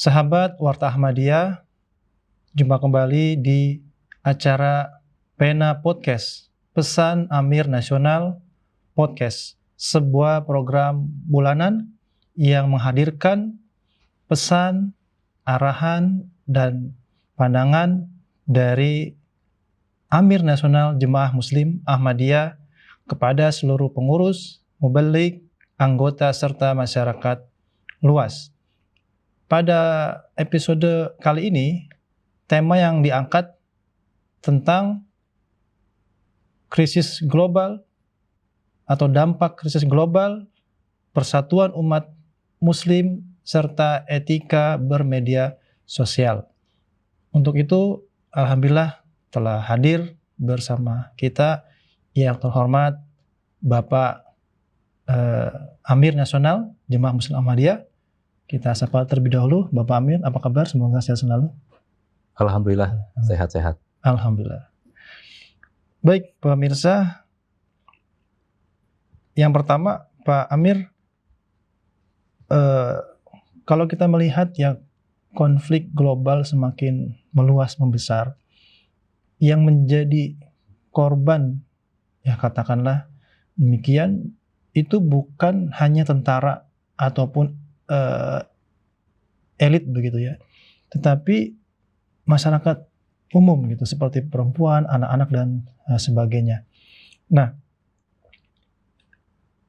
Sahabat Warta Ahmadiyah, jumpa kembali di acara Pena Podcast, Pesan Amir Nasional Podcast, sebuah program bulanan yang menghadirkan pesan, arahan, dan pandangan dari Amir Nasional Jemaah Muslim Ahmadiyah kepada seluruh pengurus, mubaligh, anggota, serta masyarakat luas. Pada episode kali ini, tema yang diangkat tentang krisis global atau dampak krisis global, persatuan umat muslim, serta etika bermedia sosial. Untuk itu, alhamdulillah telah hadir bersama kita yang terhormat Bapak Amir Nasional Jemaah Muslim Ahmadiyah. Kita sapa terlebih dahulu. Bapak Amir, apa kabar? Semoga sehat selalu. Alhamdulillah, sehat-sehat. Alhamdulillah. Baik, pemirsa. Yang pertama, Pak Amir, kalau kita melihat ya konflik global semakin meluas, membesar, yang menjadi korban, ya katakanlah demikian, itu bukan hanya tentara ataupun elit begitu ya, tetapi masyarakat umum gitu, seperti perempuan, anak-anak dan sebagainya. Nah,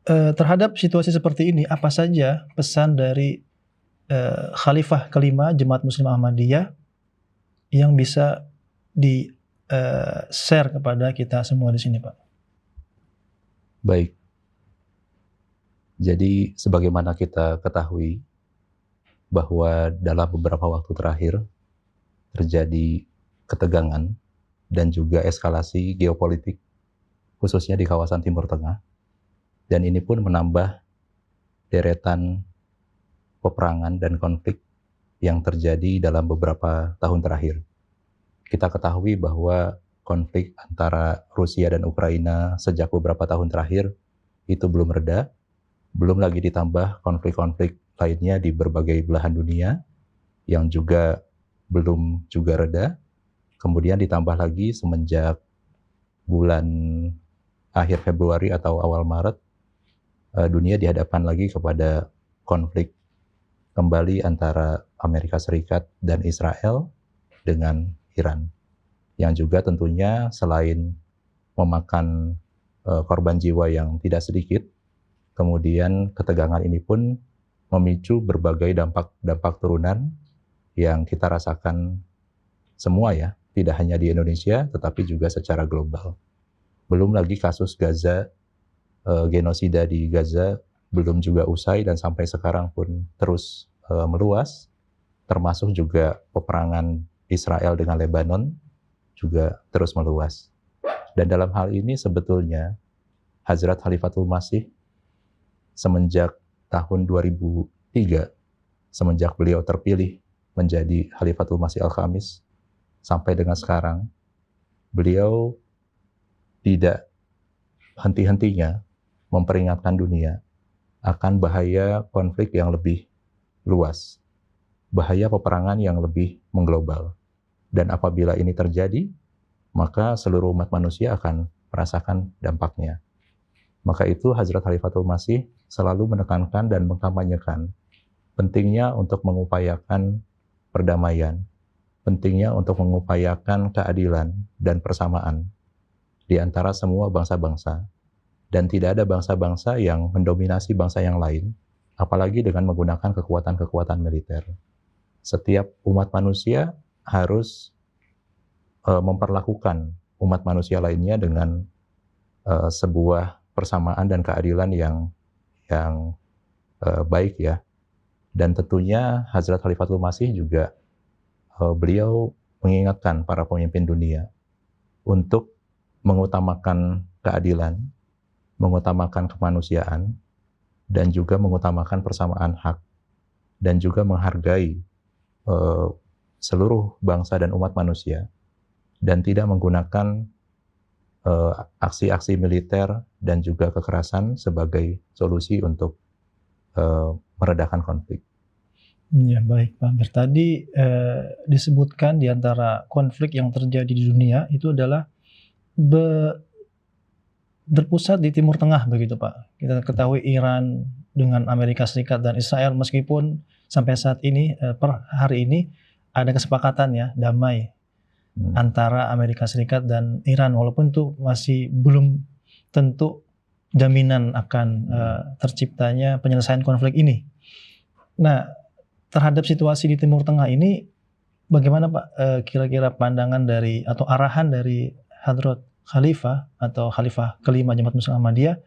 terhadap situasi seperti ini, apa saja pesan dari Khalifah kelima Jemaat Muslim Ahmadiyah yang bisa di share kepada kita semua di sini, Pak? Baik. Jadi sebagaimana kita ketahui bahwa dalam beberapa waktu terakhir terjadi ketegangan dan juga eskalasi geopolitik khususnya di kawasan Timur Tengah, dan ini pun menambah deretan peperangan dan konflik yang terjadi dalam beberapa tahun terakhir. Kita ketahui bahwa konflik antara Rusia dan Ukraina sejak beberapa tahun terakhir itu belum reda. Belum lagi ditambah konflik-konflik lainnya di berbagai belahan dunia yang juga belum juga reda. Kemudian ditambah lagi semenjak bulan akhir Februari atau awal Maret, dunia dihadapkan lagi kepada konflik kembali antara Amerika Serikat dan Israel dengan Iran. Yang juga tentunya selain memakan korban jiwa yang tidak sedikit, kemudian ketegangan ini pun memicu berbagai dampak turunan yang kita rasakan semua ya, tidak hanya di Indonesia tetapi juga secara global. Belum lagi kasus Gaza, genosida di Gaza belum juga usai dan sampai sekarang pun terus meluas, termasuk juga peperangan Israel dengan Lebanon juga terus meluas. Dan dalam hal ini sebetulnya Hazrat Khalifatul Masih semenjak tahun 2003, semenjak beliau terpilih menjadi Khalifatul Masih Al-Khamis, sampai dengan sekarang, beliau tidak henti-hentinya memperingatkan dunia akan bahaya konflik yang lebih luas, bahaya peperangan yang lebih mengglobal. Dan apabila ini terjadi, maka seluruh umat manusia akan merasakan dampaknya. Maka itu Hazrat Khalifatul Masih selalu menekankan dan mengkampanyekan pentingnya untuk mengupayakan perdamaian, pentingnya untuk mengupayakan keadilan dan persamaan di antara semua bangsa-bangsa, dan tidak ada bangsa-bangsa yang mendominasi bangsa yang lain, apalagi dengan menggunakan kekuatan-kekuatan militer. Setiap umat manusia harus memperlakukan umat manusia lainnya dengan sebuah persamaan dan keadilan yang baik ya. Dan tentunya Hazrat Khalifatul Masih juga beliau mengingatkan para pemimpin dunia untuk mengutamakan keadilan, mengutamakan kemanusiaan, dan juga mengutamakan persamaan hak, dan juga menghargai seluruh bangsa dan umat manusia, dan tidak menggunakan aksi-aksi militer dan juga kekerasan sebagai solusi untuk meredakan konflik. Ya, baik Pak Amir. Tadi disebutkan di antara konflik yang terjadi di dunia itu adalah berpusat di Timur Tengah begitu Pak. Kita ketahui Iran dengan Amerika Serikat dan Israel meskipun sampai saat ini per hari ini ada kesepakatan ya damai antara Amerika Serikat dan Iran, walaupun itu masih belum tentu jaminan akan terciptanya penyelesaian konflik ini. Nah, terhadap situasi di Timur Tengah ini bagaimana Pak kira-kira pandangan dari atau arahan dari Hadrat Khalifah atau Khalifah kelima Jemaat Muslim Ahmadiyah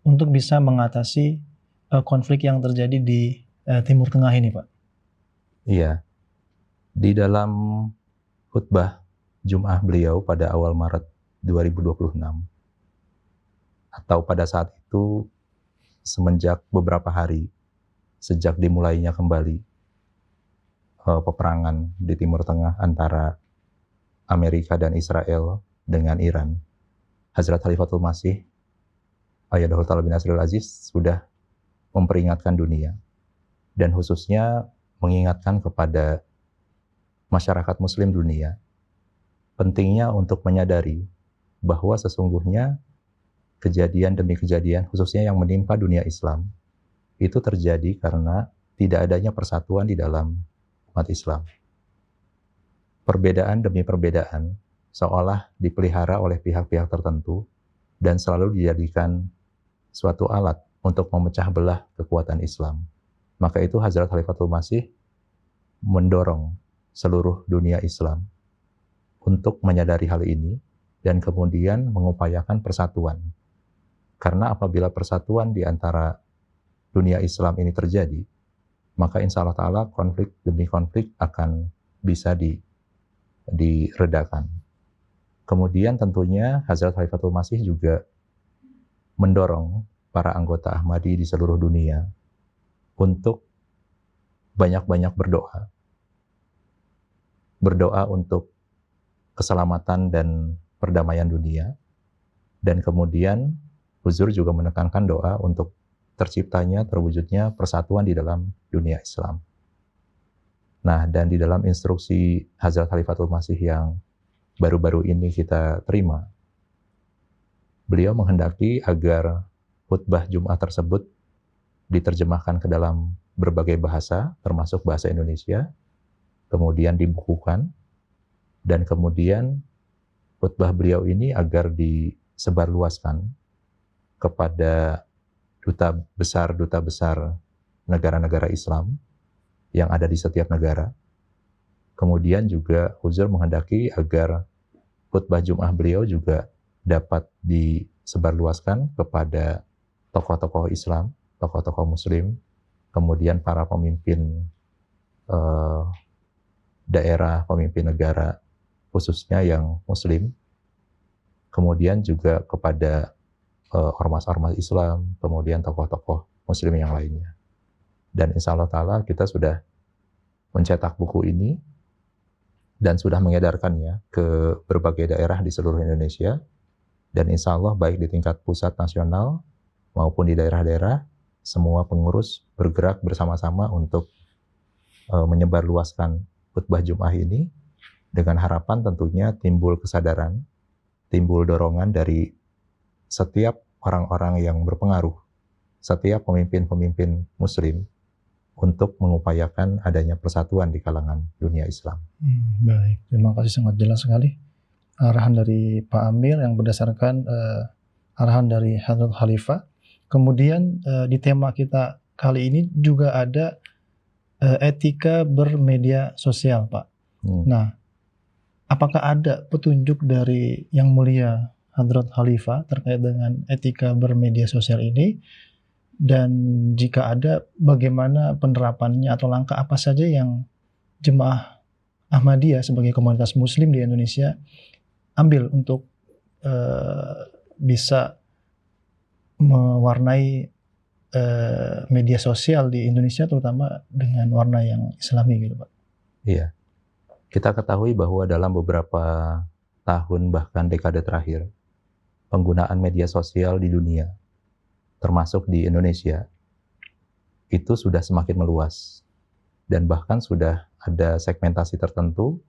untuk bisa mengatasi konflik yang terjadi di Timur Tengah ini, Pak? Iya, di dalam khutbah Jum'ah beliau pada awal Maret 2026, atau pada saat itu semenjak beberapa hari sejak dimulainya kembali peperangan di Timur Tengah antara Amerika dan Israel dengan Iran, Hazrat Khalifatul Masih Ayyadahullah Ta'ala bin Nasrul Aziz sudah memperingatkan dunia dan khususnya mengingatkan kepada masyarakat muslim dunia pentingnya untuk menyadari bahwa sesungguhnya kejadian demi kejadian khususnya yang menimpa dunia Islam itu terjadi karena tidak adanya persatuan di dalam umat Islam. Perbedaan demi perbedaan seolah dipelihara oleh pihak-pihak tertentu dan selalu dijadikan suatu alat untuk memecah belah kekuatan Islam. Maka itu Hazrat Khalifatul Masih mendorong seluruh dunia Islam untuk menyadari hal ini dan kemudian mengupayakan persatuan. Karena apabila persatuan di antara dunia Islam ini terjadi, maka insya Allah Ta'ala konflik demi konflik akan bisa diredakan. Kemudian tentunya Hazrat Khalifatul Masih juga mendorong para anggota Ahmadi di seluruh dunia untuk banyak-banyak berdoa. Berdoa untuk keselamatan dan perdamaian dunia. Dan kemudian Huzur juga menekankan doa untuk terciptanya, terwujudnya persatuan di dalam dunia Islam. Nah, dan di dalam instruksi Hazrat Khalifatul Masih yang baru-baru ini kita terima, beliau menghendaki agar khutbah Jum'ah tersebut diterjemahkan ke dalam berbagai bahasa, termasuk bahasa Indonesia, kemudian dibukukan, dan kemudian khutbah beliau ini agar disebarluaskan kepada duta besar negara-negara Islam yang ada di setiap negara. Kemudian juga Huzur menghendaki agar khutbah Jum'ah beliau juga dapat disebarluaskan kepada tokoh-tokoh Islam, tokoh-tokoh Muslim, kemudian para pemimpin daerah, pemimpin negara, khususnya yang Muslim, kemudian juga kepada ormas-ormas Islam, kemudian tokoh-tokoh Muslim yang lainnya. Dan insya Allah Ta'ala kita sudah mencetak buku ini dan sudah mengedarkannya ke berbagai daerah di seluruh Indonesia. Dan insya Allah baik di tingkat pusat nasional maupun di daerah-daerah, semua pengurus bergerak bersama-sama untuk menyebarluaskan khutbah Jum'ah ini dengan harapan tentunya timbul kesadaran, timbul dorongan dari setiap orang-orang yang berpengaruh, setiap pemimpin-pemimpin Muslim untuk mengupayakan adanya persatuan di kalangan dunia Islam. Baik, terima kasih, sangat jelas sekali arahan dari Pak Amir yang berdasarkan arahan dari Hadrat Khalifah. Kemudian di tema kita kali ini juga ada etika bermedia sosial, Pak. Nah, apakah ada petunjuk dari Yang Mulia Hadrat Khalifah terkait dengan etika bermedia sosial ini? Dan jika ada, bagaimana penerapannya atau langkah apa saja yang Jemaah Ahmadiyah sebagai komunitas Muslim di Indonesia ambil untuk bisa mewarnai media sosial di Indonesia, terutama dengan warna yang Islami gitu, Pak? Iya, kita ketahui bahwa dalam beberapa tahun bahkan dekade terakhir, penggunaan media sosial di dunia, termasuk di Indonesia, itu sudah semakin meluas. dan bahkan sudah ada segmentasi tertentu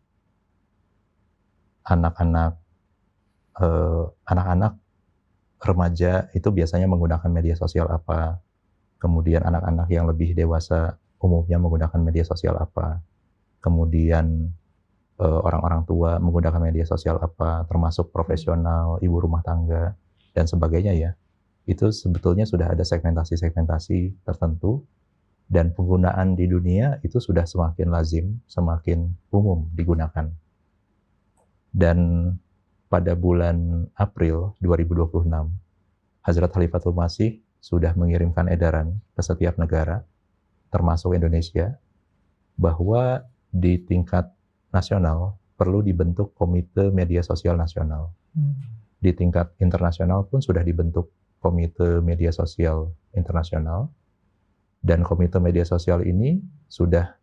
anak-anak remaja itu biasanya menggunakan media sosial apa, kemudian anak-anak yang lebih dewasa umumnya menggunakan media sosial apa, kemudian orang-orang tua menggunakan media sosial apa, termasuk profesional, ibu rumah tangga, dan sebagainya ya. Itu sebetulnya sudah ada segmentasi-segmentasi tertentu, dan penggunaan di dunia itu sudah semakin lazim, semakin umum digunakan. Dan pada bulan April 2026, Hazrat Khalifatul Masih sudah mengirimkan edaran ke setiap negara, termasuk Indonesia, bahwa di tingkat nasional perlu dibentuk komite media sosial nasional. Di tingkat internasional pun sudah dibentuk komite media sosial internasional, dan komite media sosial ini sudah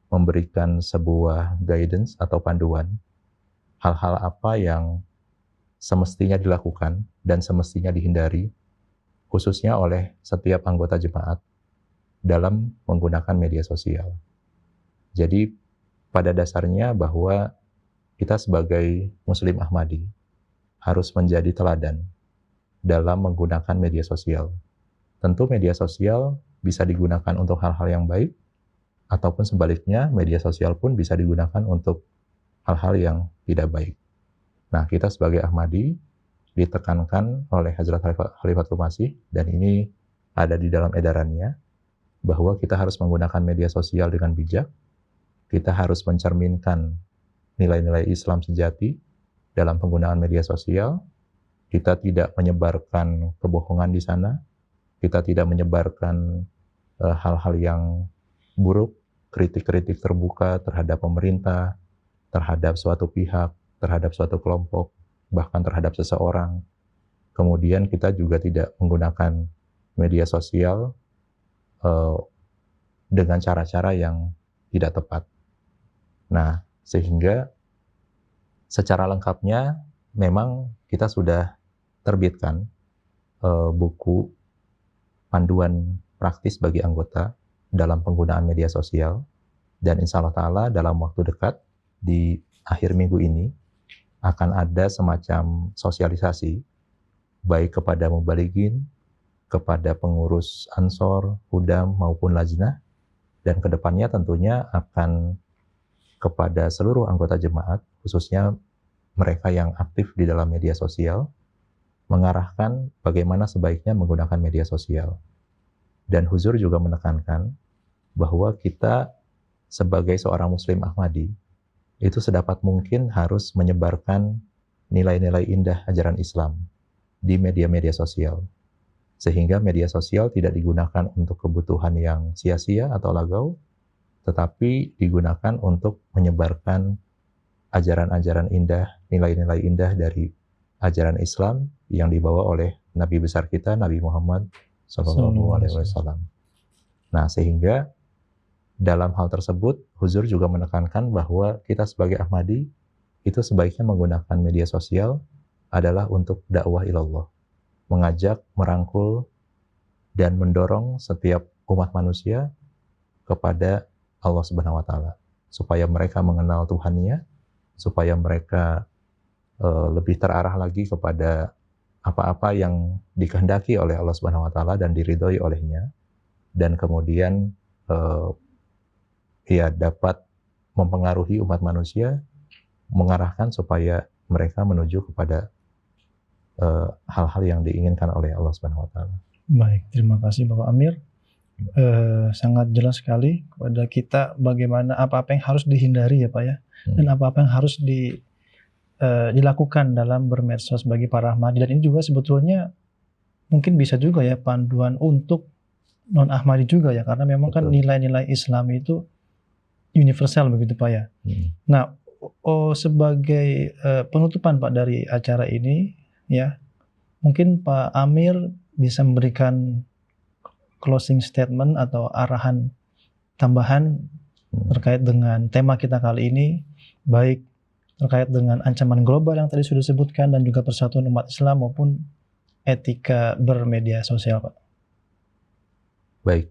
memberikan sebuah guidance atau panduan hal-hal apa yang semestinya dilakukan dan semestinya dihindari, khususnya oleh setiap anggota jemaat dalam menggunakan media sosial. Jadi pada dasarnya bahwa kita sebagai Muslim Ahmadi harus menjadi teladan dalam menggunakan media sosial. Tentu media sosial bisa digunakan untuk hal-hal yang baik, ataupun sebaliknya media sosial pun bisa digunakan untuk hal-hal yang tidak baik. Nah, kita sebagai Ahmadi ditekankan oleh Hazrat Khalifatul Masih, dan ini ada di dalam edarannya, bahwa kita harus menggunakan media sosial dengan bijak, kita harus mencerminkan nilai-nilai Islam sejati dalam penggunaan media sosial, kita tidak menyebarkan kebohongan di sana, kita tidak menyebarkan hal-hal yang buruk, kritik-kritik terbuka terhadap pemerintah, terhadap suatu pihak, terhadap suatu kelompok, bahkan terhadap seseorang. Kemudian kita juga tidak menggunakan media sosial dengan cara-cara yang tidak tepat. Nah, sehingga secara lengkapnya memang kita sudah terbitkan buku panduan praktis bagi anggota dalam penggunaan media sosial, dan insya Allah ta'ala dalam waktu dekat di akhir minggu ini akan ada semacam sosialisasi baik kepada mubalighin, kepada pengurus Ansor, Hudam maupun Lajnah, dan kedepannya tentunya akan kepada seluruh anggota jemaat, khususnya mereka yang aktif di dalam media sosial, mengarahkan bagaimana sebaiknya menggunakan media sosial. Dan Huzur juga menekankan bahwa kita sebagai seorang Muslim Ahmadi itu sedapat mungkin harus menyebarkan nilai-nilai indah ajaran Islam di media-media sosial, sehingga media sosial tidak digunakan untuk kebutuhan yang sia-sia atau lagau, tetapi digunakan untuk menyebarkan ajaran-ajaran indah, nilai-nilai indah dari ajaran Islam yang dibawa oleh Nabi besar kita, Nabi Muhammad SAW. Nah, sehingga dalam hal tersebut, Huzur juga menekankan bahwa kita sebagai Ahmadi itu sebaiknya menggunakan media sosial adalah untuk dakwah ilallah, mengajak, merangkul, dan mendorong setiap umat manusia kepada Allah Subhanahu wa Ta'ala, supaya mereka mengenal Tuhannya, supaya mereka lebih terarah lagi kepada apa-apa yang dikehendaki oleh Allah Subhanahu wa Ta'ala dan diridhoi olehnya, dan kemudian dapat mempengaruhi umat manusia, mengarahkan supaya mereka menuju kepada hal-hal yang diinginkan oleh Allah Subhanahu wa Ta'ala. Baik, terima kasih Bapak Amir. Sangat jelas sekali kepada kita bagaimana apa-apa yang harus dihindari ya Pak ya, dan apa-apa yang harus dilakukan dalam bermedsos bagi para Ahmadi. Dan ini juga sebetulnya mungkin bisa juga ya panduan untuk non Ahmadi juga ya, karena memang kan nilai-nilai Islam itu universal begitu Pak ya. Nah, sebagai penutupan Pak dari acara ini ya, mungkin Pak Amir bisa memberikan closing statement atau arahan tambahan terkait dengan tema kita kali ini, baik terkait dengan ancaman global yang tadi sudah disebutkan dan juga persatuan umat Islam maupun etika bermedia sosial Pak. Baik.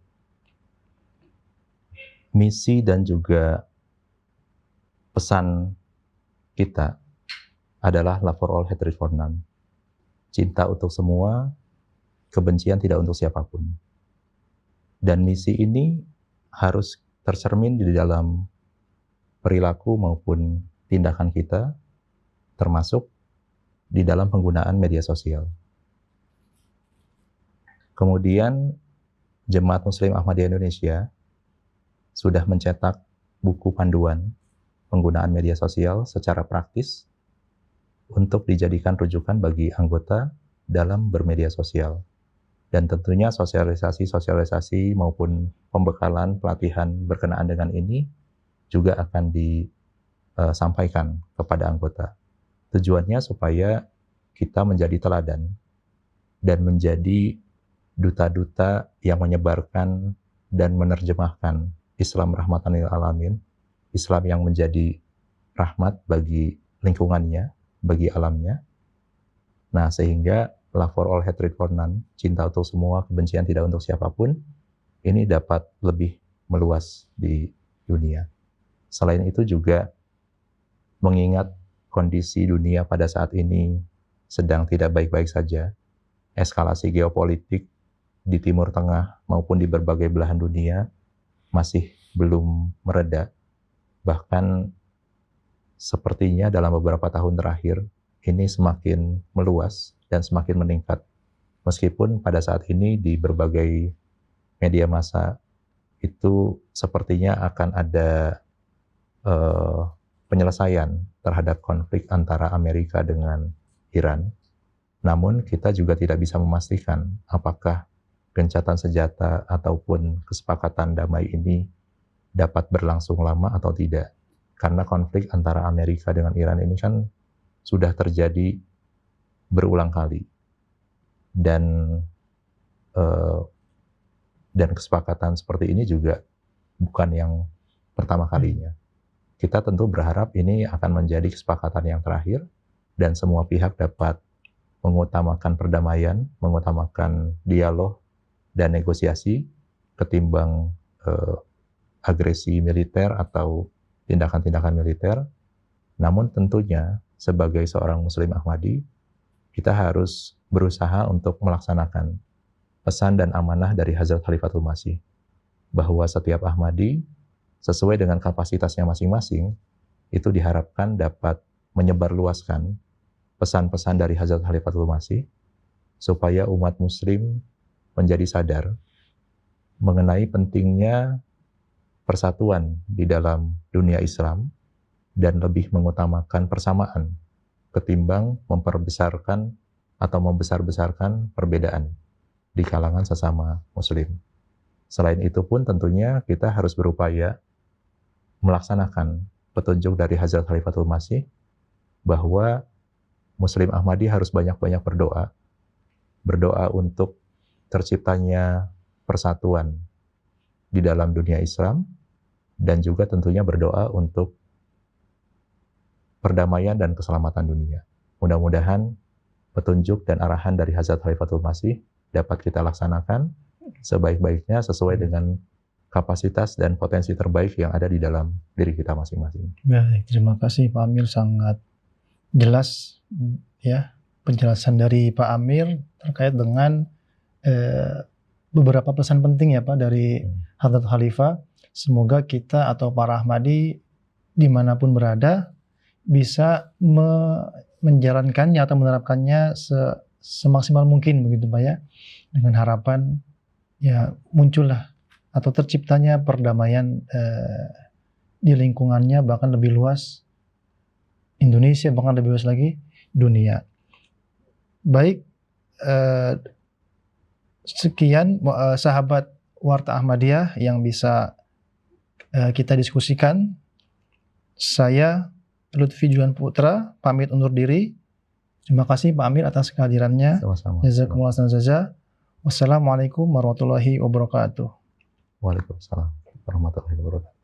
misi dan juga pesan kita adalah love for all, hatred for none. Cinta untuk semua, kebencian tidak untuk siapapun. Dan misi ini harus tercermin di dalam perilaku maupun tindakan kita, termasuk di dalam penggunaan media sosial. Kemudian Jemaat Muslim Ahmadiyah Indonesia sudah mencetak buku panduan penggunaan media sosial secara praktis untuk dijadikan rujukan bagi anggota dalam bermedia sosial. Dan tentunya sosialisasi maupun pembekalan pelatihan berkenaan dengan ini juga akan disampaikan kepada anggota. Tujuannya supaya kita menjadi teladan dan menjadi duta-duta yang menyebarkan dan menerjemahkan Islam rahmatan lil alamin, Islam yang menjadi rahmat bagi lingkungannya, bagi alamnya. Nah, sehingga love for all, hatred for none, cinta untuk semua, kebencian tidak untuk siapapun, ini dapat lebih meluas di dunia. Selain itu juga mengingat kondisi dunia pada saat ini sedang tidak baik-baik saja, eskalasi geopolitik di Timur Tengah maupun di berbagai belahan dunia masih belum mereda. Bahkan sepertinya dalam beberapa tahun terakhir ini semakin meluas dan semakin meningkat. Meskipun pada saat ini di berbagai media massa itu sepertinya akan ada penyelesaian terhadap konflik antara Amerika dengan Iran. Namun kita juga tidak bisa memastikan apakah gencatan senjata ataupun kesepakatan damai ini dapat berlangsung lama atau tidak. Karena konflik antara Amerika dengan Iran ini kan sudah terjadi berulang kali. Dan kesepakatan seperti ini juga bukan yang pertama kalinya. Kita tentu berharap ini akan menjadi kesepakatan yang terakhir dan semua pihak dapat mengutamakan perdamaian, mengutamakan dialog dan negosiasi ketimbang agresi militer atau tindakan-tindakan militer. Namun tentunya sebagai seorang Muslim Ahmadi, kita harus berusaha untuk melaksanakan pesan dan amanah dari Hazrat Khalifatul Masih, bahwa setiap Ahmadi sesuai dengan kapasitasnya masing-masing itu diharapkan dapat menyebarluaskan pesan-pesan dari Hazrat Khalifatul Masih supaya umat Muslim menjadi sadar mengenai pentingnya persatuan di dalam dunia Islam dan lebih mengutamakan persamaan ketimbang membesar-besarkan perbedaan di kalangan sesama Muslim. Selain itu pun tentunya kita harus berupaya melaksanakan petunjuk dari Hazrat Khalifatul Masih bahwa Muslim Ahmadi harus banyak-banyak berdoa untuk terciptanya persatuan di dalam dunia Islam dan juga tentunya berdoa untuk perdamaian dan keselamatan dunia. Mudah-mudahan petunjuk dan arahan dari Hazrat Khalifatul Masih dapat kita laksanakan sebaik-baiknya sesuai dengan kapasitas dan potensi terbaik yang ada di dalam diri kita masing-masing. Baik, terima kasih Pak Amir, sangat jelas ya penjelasan dari Pak Amir terkait dengan beberapa pesan penting ya Pak dari Hadrat Khalifah. Semoga kita atau para Ahmadi dimanapun berada bisa menjalankannya atau menerapkannya semaksimal mungkin begitu Pak ya, dengan harapan ya muncullah atau terciptanya perdamaian di lingkungannya, bahkan lebih luas Indonesia, bahkan lebih luas lagi dunia. Baik, sekian sahabat Warta Ahmadiyah yang bisa kita diskusikan. Saya Lutfi Juan Putra pamit undur diri. Terima kasih Pak Amir atas kehadirannya. Sama-sama. Jazakumullah khairan. Wassalamualaikum warahmatullahi wabarakatuh. Waalaikumsalam warahmatullahi wabarakatuh.